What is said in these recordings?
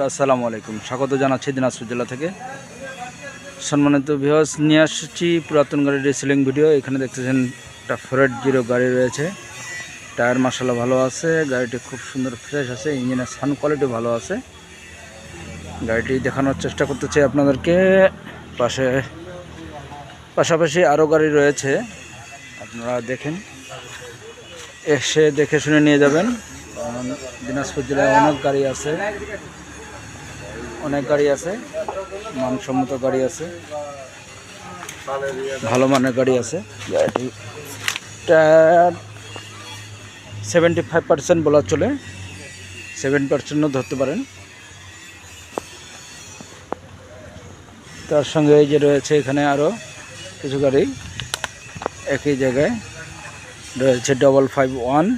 আসসালামু আলাইকুম, স্বাগত জানাচ্ছি দিনাজপুর জেলা থেকে। সম্মানিত ভিউয়ার্স, নিয়ে আসছি পুরাতন গাড়ির রিসেলিং ভিডিও। এখানে দেখতেছেন একটা ফোরেট জিরো গাড়ি রয়েছে। টায়ার মাশাআল্লাহ ভালো আছে, গাড়িটি খুব সুন্দর ফ্রেশ আছে, ইঞ্জিনের সাউন্ড কোয়ালিটি ভালো আছে। গাড়িটি দেখানোর চেষ্টা করতেছি আপনাদেরকে। পাশাপাশি আরও গাড়ি রয়েছে, আপনারা দেখেন, এসে দেখে শুনে নিয়ে যাবেন। দিনাজপুর জেলায় অনেক গাড়ি আছে, মানসম্মত গাড়ি আছে, ভালো মানের গাড়ি আছে। গাড়িটি টায়ার 75% বলা চলে, 7%ও ধরতে পারেন। তার সঙ্গে এই যে রয়েছে এখানে আরও কিছু গাড়ি একই জায়গায় রয়েছে। 551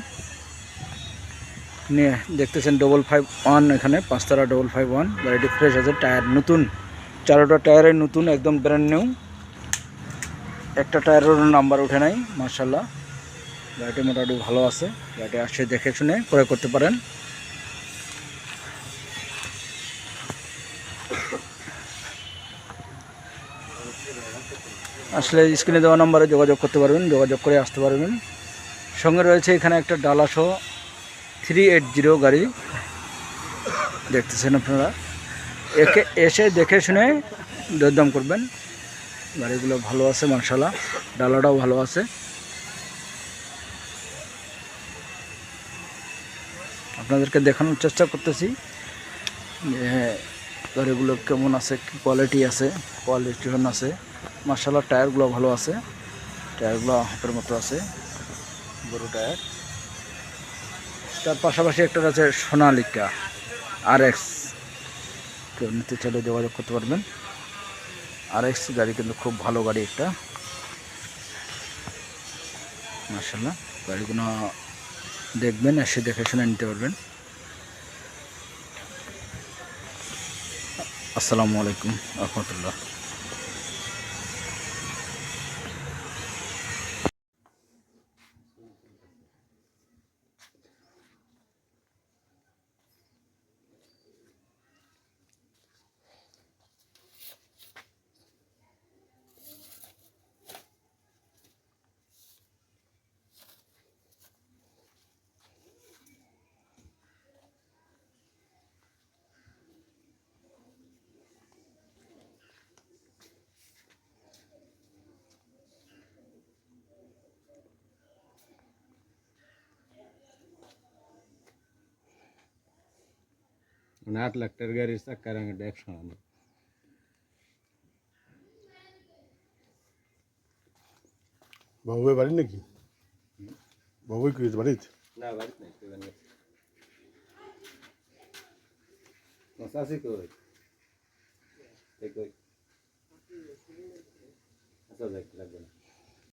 নিয়ে দেখতেছেন, 551 এখানে 5 তারা 551। গাড়িটি ফ্রেশ আছে, টায়ার নতুন, চারোটা টায়ারে নতুন, একদম ব্র্যান্ড নিউ। একটা টায়ারের নাম্বার উঠে নাই, মাশাআল্লাহ। গাড়িটি মোটামুটি ভালো আছে। গাড়িটি আসে দেখে শুনে ক্রয় করতে পারেন। আসলে স্ক্রিনে দেওয়া নাম্বারে যোগাযোগ করতে পারবেন, যোগাযোগ করে আসতে পারবেন। সঙ্গে রয়েছে এখানে একটা ডালাসহ 380 গাড়ি দেখতেছেন আপনারা। এসে দেখে শুনে দরদাম করবেন। গাড়িগুলো ভালো আছে মাশাআল্লাহ, ডালাটাও ভালো আছে। আপনাদেরকে দেখানোর চেষ্টা করতেছি যে গাড়িগুলো কেমন আছে, কী কোয়ালিটি আছে, আছে মাশাআল্লাহ। টায়ারগুলো ভালো আছে, টায়ারগুলো হাতের মতো আছে, বড় টায়ার। তার পাশাপাশি একটা আছে সোনালিকা RX, কেউ নিতে চাইলে যোগাযোগ করতে পারবেন। RX গাড়ি কিন্তু খুব ভালো গাড়ি একটা, মাশাআল্লাহ। গাড়িগুলো দেখবেন, এসে দেখে শুনে নিতে পারবেন। আসসালামু আলাইকুম রহমতুল্লাহ। মানে 8 লাখ টাকার গাড়ির চাক্কা রাঙাটা 100 আনা। বাবুই বাড়ি নাকি? বাবুই কি বাড়িতে? না বাড়িতে নাই, তো জানি না সাসি কই কই আচ্ছা যাক লাগবে না।